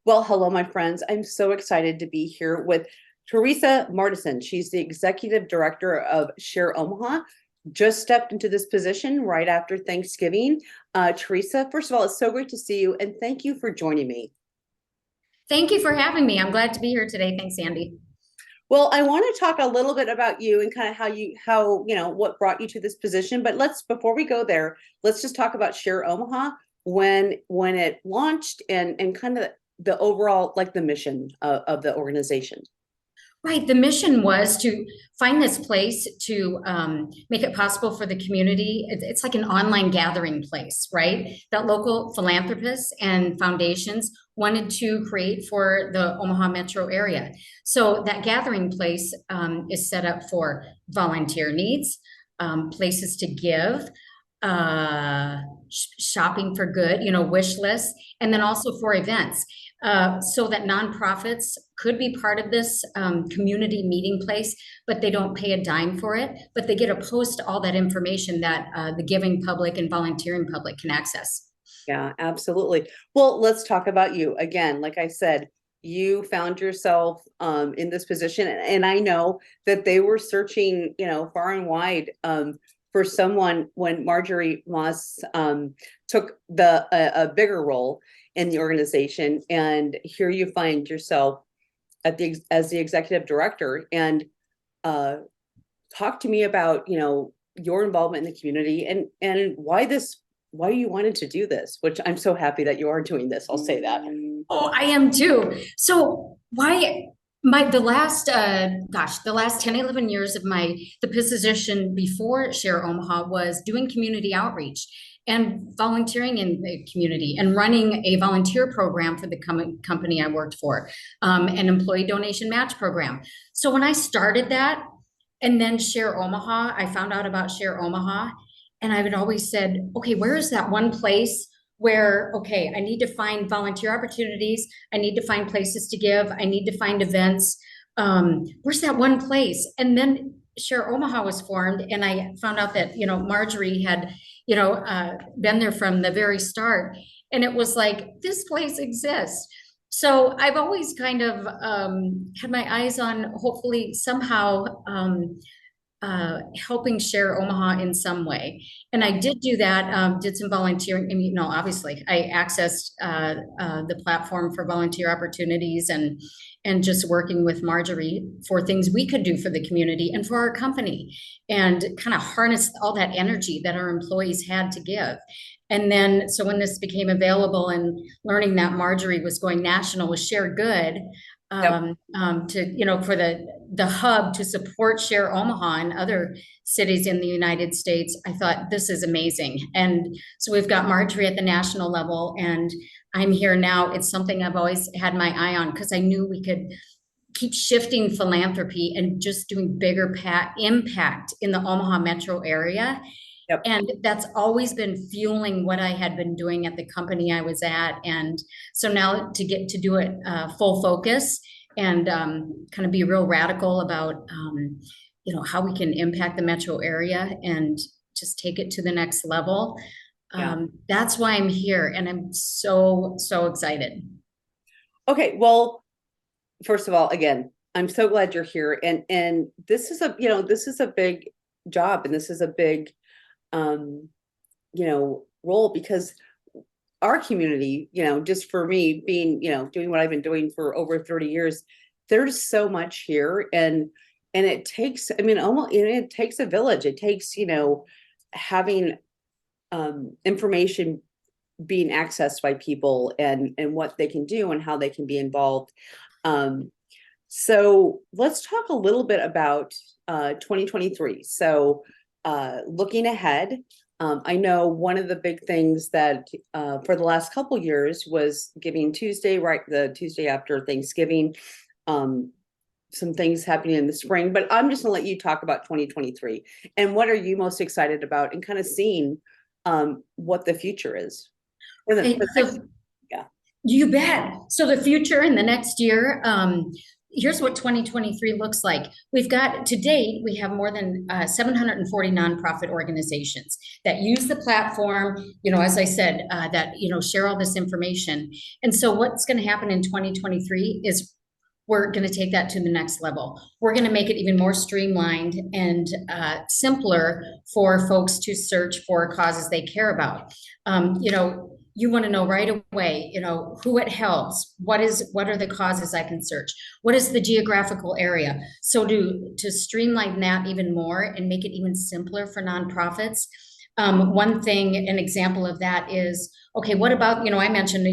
Well, hello, my friends. I'm so excited to be here with Teresa Mardesen. She's the executive director of SHARE Omaha. Just stepped into this position right after Thanksgiving. Teresa, first of all, it's so great to see you, and thank you for joining me. Thank you for having me. I'm glad to be here today. Thanks, Andy. Well, I want to talk a little bit about you and kind of what brought you to this position. But before we go there, let's just talk about SHARE Omaha when it launched and kind of the overall like the mission of the organization. Right. The mission was to find this place to make it possible for the community. It's like an online gathering place, right? That local philanthropists and foundations wanted to create for the Omaha metro area. So that gathering place is set up for volunteer needs, places to give, shopping for good, wish lists, and then also for events. So that nonprofits could be part of this community meeting place, but they don't pay a dime for it. But they get to post all that information that the giving public and volunteering public can access. Yeah, absolutely. Well, let's talk about you again. Like I said, you found yourself in this position, and I know that they were searching, far and wide for someone when Marjorie Moss took a bigger role in the organization, and here you find yourself as the executive director. And uh, talk to me about your involvement in the community and why you wanted to do this, which I'm so happy that you are doing this. I'll say that. Oh, I am too. So why the last 10, 11 years of the position before Share Omaha was doing community outreach and volunteering in the community and running a volunteer program for the company I worked for, an employee donation match program. So when I started that and then Share Omaha, I found out about Share Omaha, and I would always said, okay, where is that one place where, okay, I need to find volunteer opportunities. I need to find places to give. I need to find events. Where's that one place? And then Share Omaha was formed, and I found out that, Marjorie had, been there from the very start. And it was like, this place exists. So I've always kind of had my eyes on hopefully somehow helping Share Omaha in some way. And I did do that, did some volunteering. I mean, obviously, I accessed the platform for volunteer opportunities and just working with Marjorie for things we could do for the community and for our company, and kind of harness all that energy that our employees had to give. And then, so when this became available and learning that Marjorie was going national with Share Good, Yep. to for the hub to support Share Omaha and other cities in the United States, I thought this is amazing. And so we've got Marjorie at the national level, and I'm here now. It's something I've always had my eye on because I knew we could keep shifting philanthropy and just doing bigger impact in the Omaha metro area. Yep. And that's always been fueling what I had been doing at the company I was at. And so now to get to do it full focus and kind of be real radical about, how we can impact the metro area and just take it to the next level. Yeah. That's why I'm here. And I'm so, so excited. Okay. Well, first of all, again, I'm so glad you're here. And this is a big job, and this is a big um, role, because our community, just for me being, doing what I've been doing for over 30 years, there's so much here. And it takes, I mean, almost, it takes a village. It takes, having information being accessed by people and what they can do and how they can be involved. Um, so let's talk a little bit about 2023. So looking ahead, I know one of the big things that for the last couple years was Giving Tuesday, right? The Tuesday after Thanksgiving. Some things happening in the spring, but I'm just gonna let you talk about 2023 and what are you most excited about, and kind of seeing what the future is for the Okay, next, so yeah. you bet. So the future in the next year, here's what 2023 looks like. We've got, to date, we have more than 740 nonprofit organizations that use the platform, as I said, that, share all this information. And so what's going to happen in 2023 is we're going to take that to the next level. We're going to make it even more streamlined and simpler for folks to search for causes they care about. You want to know right away, who it helps, what are the causes I can search, what is the geographical area. So to streamline that even more and make it even simpler for nonprofits. One thing, an example of that is, okay, what about, I mentioned,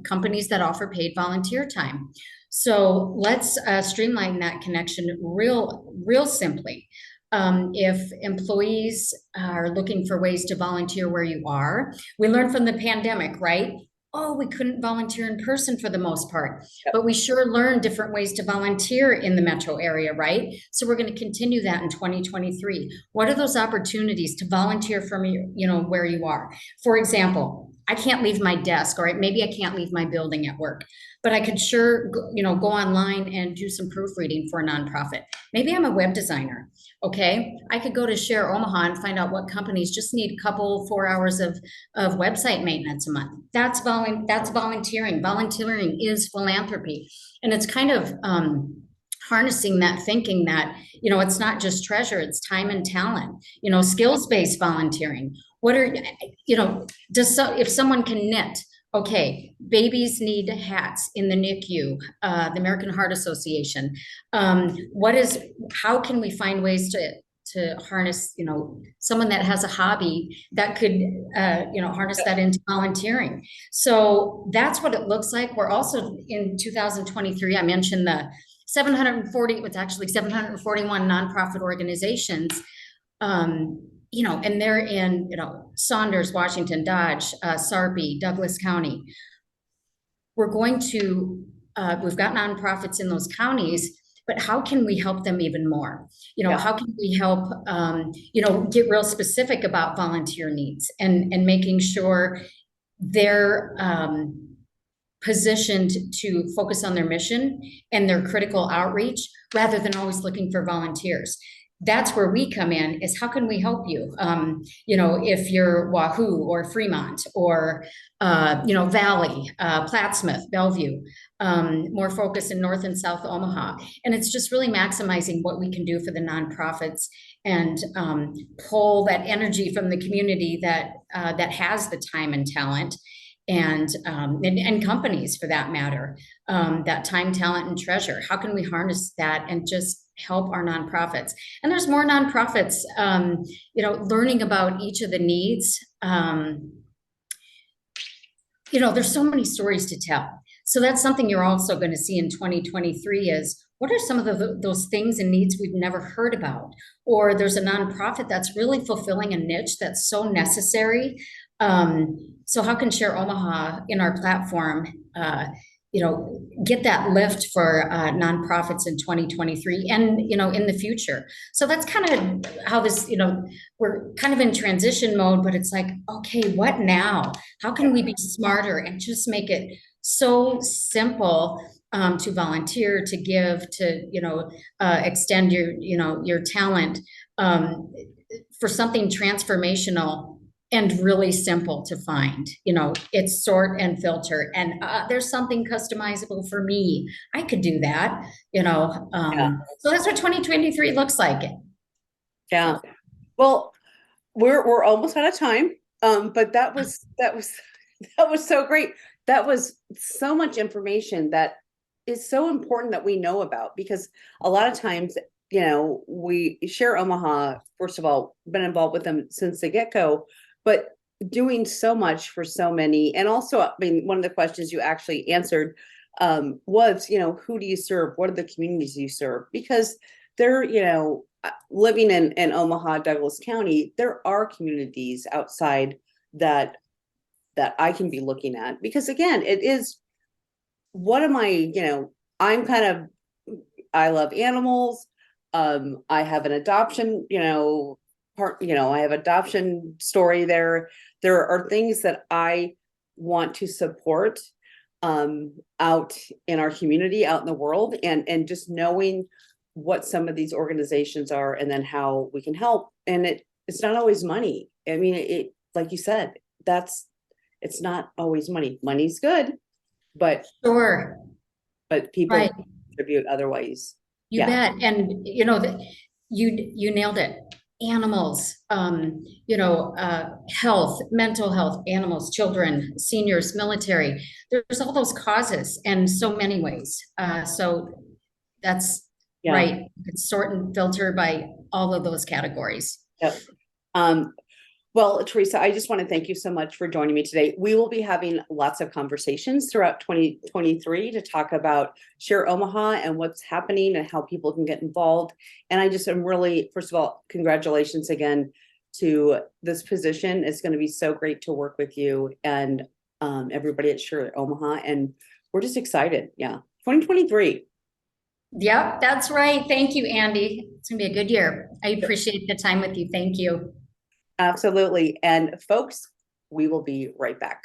companies that offer paid volunteer time. So let's streamline that connection real simply. If employees are looking for ways to volunteer where you are, we learned from the pandemic, right? Oh, we couldn't volunteer in person for the most part, but we sure learned different ways to volunteer in the metro area, right? So we're going to continue that in 2023. What are those opportunities to volunteer from where you are? For example, I can't leave my desk, or maybe I can't leave my building at work, but I could sure, go online and do some proofreading for a nonprofit. Maybe I'm a web designer. Okay, I could go to SHARE Omaha and find out what companies just need a couple 4 hours of website maintenance a month. That's volunteering. Volunteering is philanthropy, and it's kind of harnessing that thinking that it's not just treasure, it's time and talent. Skills-based volunteering. What are if someone can knit? Okay, babies need hats in the NICU, the American Heart Association. How can we find ways to harness, someone that has a hobby that could, harness that into volunteering. So that's what it looks like. We're also in 2023, I mentioned the 741 nonprofit organizations. And they're in, Saunders, Washington, Dodge, Sarpy, Douglas County. We've got nonprofits in those counties, but how can we help them even more? How can we help, get real specific about volunteer needs and making sure they're positioned to focus on their mission and their critical outreach rather than always looking for volunteers. That's where we come in, is how can we help you? If you're Wahoo or Fremont or, Valley, Plattsmouth, Bellevue, more focused in North and South Omaha. And it's just really maximizing what we can do for the nonprofits and pull that energy from the community that has the time and talent and companies for that matter, that time, talent, and treasure. How can we harness that and just help our nonprofits? And there's more nonprofits, learning about each of the needs. There's so many stories to tell. So that's something you're also going to see in 2023 is, what are some of those things and needs we've never heard about? Or there's a nonprofit that's really fulfilling a niche that's so necessary. So how can SHARE Omaha in our platform, get that lift for nonprofits in 2023 and, in the future. So that's kind of how this, we're kind of in transition mode, but it's like, okay, what now? How can we be smarter and just make it so simple to volunteer, to give, to, extend your talent for something transformational and really simple to find. It's sort and filter, and there's something customizable for me. I could do that, So that's what 2023 looks like. Yeah. Well, we're almost out of time. But that was so great. That was so much information that is so important that we know about, because a lot of times, we SHARE Omaha, first of all, been involved with them since the get-go, but doing so much for so many. And also, I mean, one of the questions you actually answered was, who do you serve? What are the communities you serve? Because they're, living in Omaha, Douglas County, there are communities outside that I can be looking at. Because again, it is, what am I, I love animals. I have an adoption, I have adoption story there. There are things that I want to support. out in our community, out in the world, and just knowing what some of these organizations are and then how we can help. And it's not always money. I mean, it, like you said, it's not always money. Money's good, but Sure. people Right. contribute otherwise. You Yeah. bet. And you know that you nailed it. Animals, health, mental health, animals, children, seniors, military. There's all those causes and so many ways. So that's Yeah. right. You could sort and filter by all of those categories. Yep. Um, well, Teresa, I just want to thank you so much for joining me today. We will be having lots of conversations throughout 2023 to talk about SHARE Omaha and what's happening and how people can get involved. And I just am really, first of all, congratulations again to this position. It's going to be so great to work with you and everybody at SHARE Omaha. And we're just excited. Yeah. 2023. Yep, that's right. Thank you, Andy. It's gonna be a good year. I appreciate the time with you. Thank you. Absolutely. And folks, we will be right back.